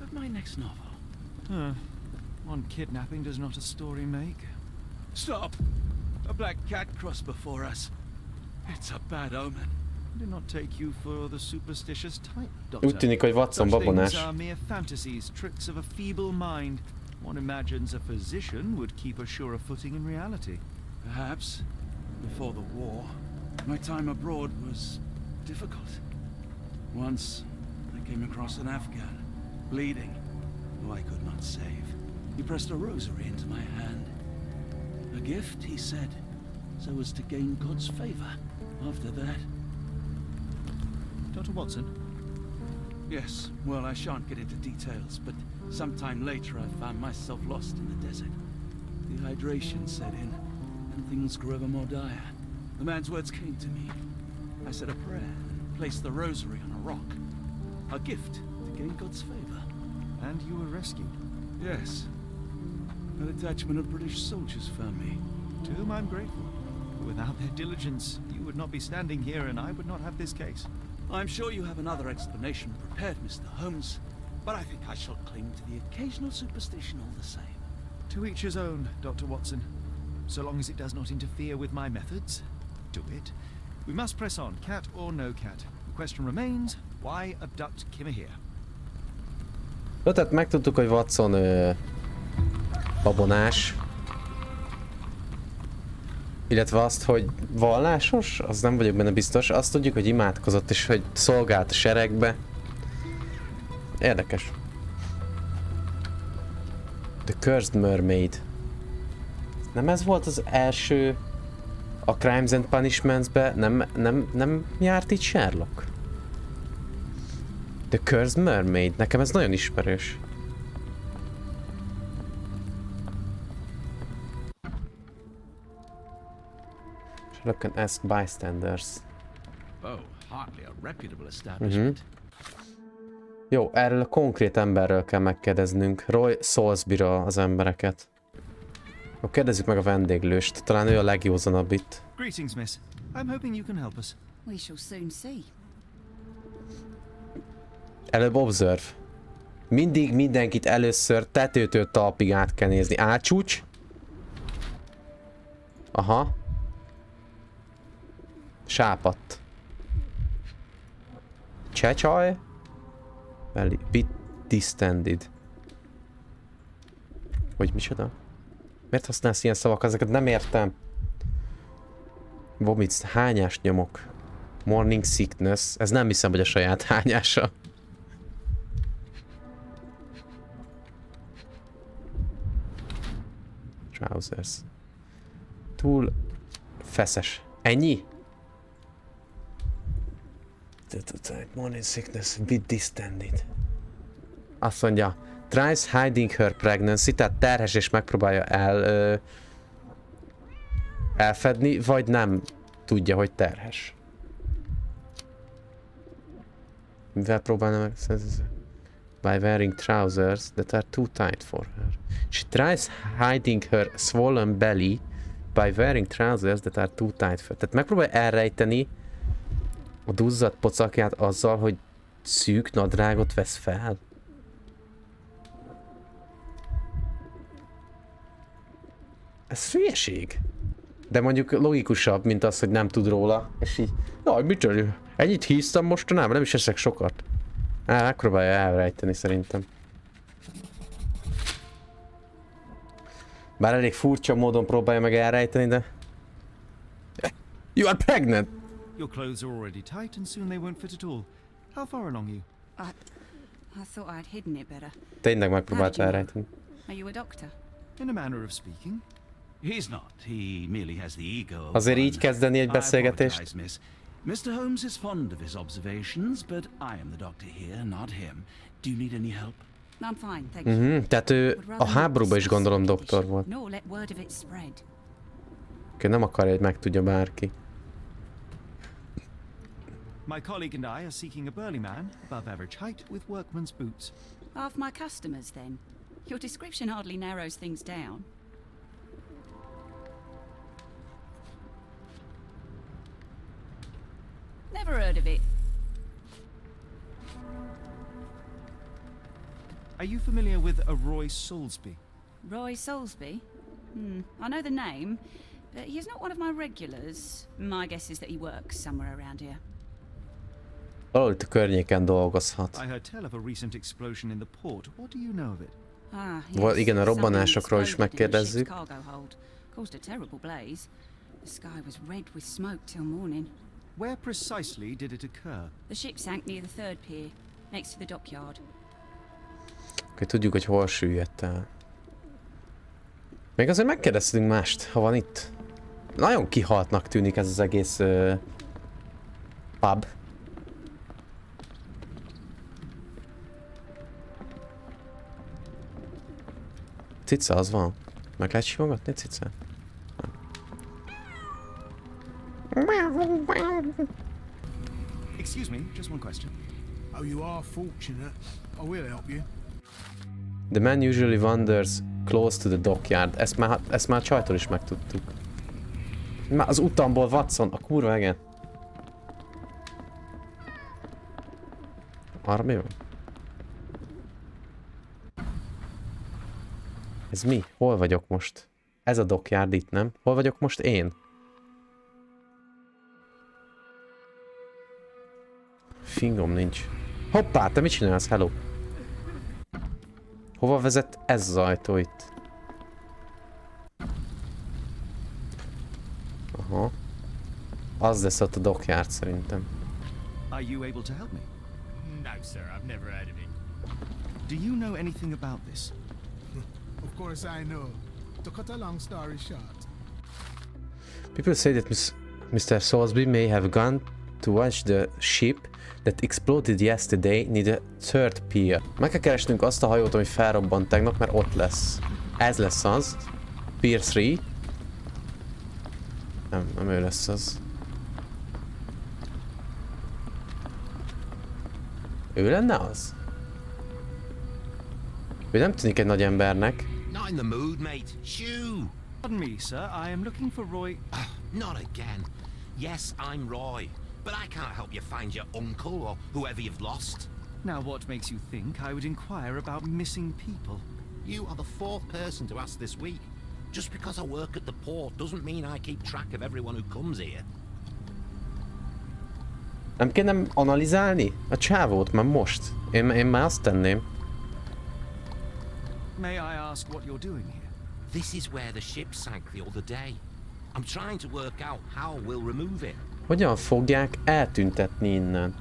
of my next novel. One kidnapping does not a story make. Stop! A black cat crossed before us. It's a bad omen. I do not take you for the superstitious type, Doctor. Úgy tűnik, hogy Watson babonás. Such things are mere fantasies, tricks of a feeble mind. One imagines a physician would keep a surer footing in reality. Perhaps. Before the war, my time abroad was difficult. Once, I came across an Afghan, bleeding, who I could not save. He pressed a rosary into my hand. A gift, he said, so as to gain God's favor. After that... Dr. Watson? Yes, well, I shan't get into details, but sometime later I found myself lost in the desert. Dehydration set in. Things grew ever more dire. The man's words came to me. I said a prayer and placed the rosary on a rock. A gift to gain God's favor. And you were rescued? Yes. A detachment of British soldiers found me. To whom I'm grateful. Without their diligence, you would not be standing here and I would not have this case. I'm sure you have another explanation prepared, Mr. Holmes, but I think I shall cling to the occasional superstition all the same. To each his own, Dr. Watson. So long as it does not interfere with my methods, do it. We must press on, cat or no cat. The question remains, why abduct Kimahia? No, tehát megtudtuk, hogy Watson babonás. Illetve azt, hogy vallásos, az nem vagyok benne biztos. Azt tudjuk, hogy imádkozott és hogy szolgált a seregbe. Érdekes. The Cursed Mermaid. Nem ez volt az első a Crimes and Punishments-be? Nem járt itt Sherlock? The Cursed Mermaid. Nekem ez nagyon ismerős. Sherlock can ask bystanders. Oh, hardly a reputable establishment. Jó, erről a konkrét emberről kell megkérdeznünk. Roy Salisbury-ra az embereket. Akkor kérdezzük meg a vendéglőst. Talán ő a legjózanabb itt. Greetings, miss. I'm hoping you can help us. We shall soon see. Előbb observe. Mindig mindenkit először tetőtől talpig át kell nézni. Ácsúcs. Aha. Sápadt. Csecsaj. Bit distended. Hogy micsoda? Miért használsz ilyen szavakat? Ezeket nem értem. Vomits, hányás nyomok. Morning sickness. Ez nem hiszem, hogy a saját hányása. Trousers. Túl feszes. Ennyi? Morning sickness, bit distended. Azt mondja, tries hiding her pregnancy, tehát terhes és megpróbálja elfedni, vagy nem tudja, hogy terhes. Mivel próbálna meg? By wearing trousers that are too tight for her. She tries hiding her swollen belly by wearing trousers that are too tight for her. Tehát megpróbálja elrejteni a duzzadt pocakját azzal, hogy szűk nadrágot vesz fel. Ez hülyeség. De mondjuk logikusabb, mint az, hogy nem tud róla. És így, jaj, micsoda? Ennyit híztam mostanában, nem is eszek sokat. Megpróbálja elrejteni szerintem. Bár elég furcsa módon próbálja meg elrejteni, de... You are pregnant! Your clothes are already tight and soon they won't fit at all. How far along are you? I thought I'd hidden it better. Tényleg megpróbált elrejteni. Are you a doctor? In a manner of speaking. He's not. He merely has the ego. Azért így kezdeni egy I beszélgetést? apologize, miss. Mr. Holmes is fond of his observations, but I am the doctor here, not him. Do you need any help? I'm fine, thank you. Tehát ő a háborúban is gondolom doktor volt. No, let word of it spread. Nem akarja, hogy megtudja bárki. My colleague and I are seeking a burly man, above average height, with workman's boots. Half my customers, then. Your description hardly narrows things down. Never heard of it. Are you familiar with a Roy Soulsby? Roy Soulsby? I know the name, but he's not one of my regulars. My guess is that he works somewhere around here. Valahol itt a környéken dolgozhat. I heard tell of a recent explosion in the port. What do you know of it? Igen, a robbanásokról is megkérdezzük. Caused a terrible blaze. The sky was red with smoke till morning. Where precisely did it occur? The ship sank near the third pier, next to the dockyard. Tudjuk, hogy hol süllyedt el. Még azért megkérdeztünk mást, ha van itt. Nagyon kihaltnak tűnik ez az egész pub. Cica, az van. Meg lehet simogatni cicát? Excuse me, just one question. Oh, you are fortunate. I will help you. The man usually wanders close to the dockyard. Ezt már csajtól is megtudtuk. Már az utamból, Watson, a kurva igen. Arra mi van? Ez mi? Hol vagyok most? Ez a dockyard itt, nem? Hol vagyok most én? Fingom nincs. Hoppá, te mit csinálsz? Hello. Hova vezet ez az ajtó itt? Aha. Az lesz ott a dockyard szerintem. Are you able to help me? No, sir, I've never heard of it. Do you know anything about this? Of course I know. To cut a long story short. People say that Mr. Soulsby may have gone to watch the ship that exploded yesterday near the third pier. Meg kell keresnünk azt a hajót, ami felrobbant tegnap, mert ott lesz. Ez lesz az. Pier 3. Nem ő lesz az. Ő lenne az? Ő nem tűnik egy nagy embernek. Not in the mood, mate. Shoo! Pardon me, sir. I am looking for Roy. Not again. Yes, I'm Roy, but I can't help you find your uncle or whoever you've lost. Now, what makes you think I would inquire about missing people? You are the fourth person to ask this week. Just because I work at the port doesn't mean I keep track of everyone who comes here. Nem kéne analizálni a csávót már most? Én már azt tenném. May I ask what you're doing here? This is where the ship sank the other day. I'm trying to work out how we'll remove it. Hogyan fogják eltüntetni innen?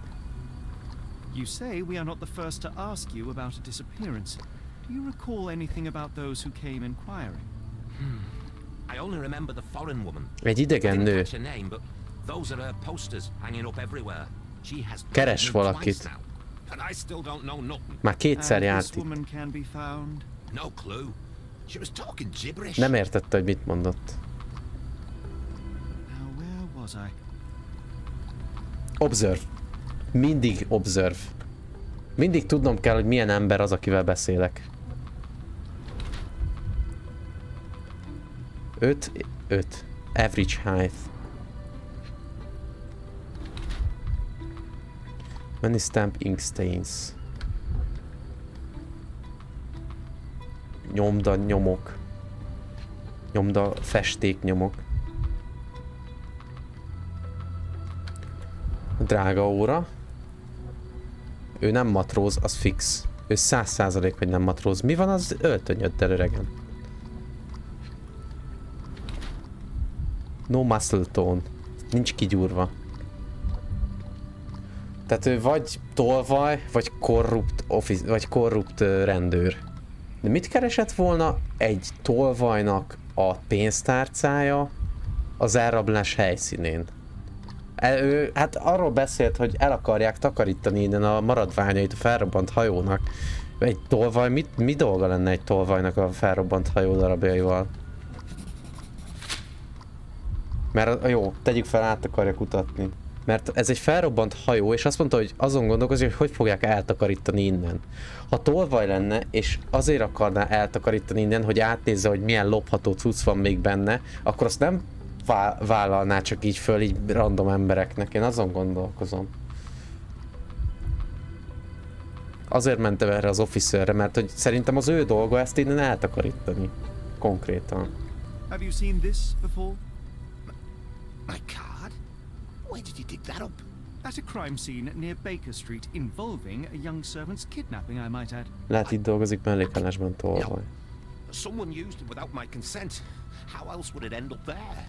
You say we are not the first to ask you about a disappearance. Do you recall anything about those who came inquiring? I only remember the foreign woman. Egy idegen I didn't nő. catch her name, but those are her posters hanging up everywhere. She has Keres threatened me valakit. twice now, and I still don't know nothing. Már kétszer And this járt itt. woman can be found? No clue. She was talking gibberish. Nem értette, hogy mit mondott. Now where was I? Observe. Mindig observe. Mindig tudnom kell, hogy milyen ember az, akivel beszélek. 5. Average height. Many stamp ink stains. Nyomda nyomok. Nyomda festék nyomok. Drága óra. Ő nem matróz, az fix. Ő 100% hogy nem matróz. Mi van az öltönyöddel, öregem? No muscle tone. Nincs kigyúrva. Tehát ő vagy tolvaj, vagy korrupt rendőr. De mit keresett volna egy tolvajnak a pénztárcája az elrablás helyszínén? Hát arról beszélt, hogy el akarják takarítani innen a maradványait a felrobbant hajónak. Egy tolvaj, mi dolga lenne egy tolvajnak a felrobbant hajó darabjaival? Mert jó, tegyük fel, át akarja kutatni. Mert ez egy felrobbant hajó, és azt mondta, hogy azon gondolkozik, hogy fogják eltakarítani innen. Ha tolvaj lenne, és azért akarná eltakarítani innen, hogy átnézze, hogy milyen lopható cucc van még benne, akkor azt nem vállalná csak így föl, így random embereknek. Én azon gondolkozom. Azért mentem erre az officerre, mert hogy szerintem az ő dolga ezt innen eltakarítani. Konkrétan. Have you seen this before? My card? Where did you dig that up? At a crime scene near Baker Street involving a young servant's kidnapping, I might add. Lehet itt dolgozik mellékállásban tolvaj. Someone used it without my consent. How else would it end up there?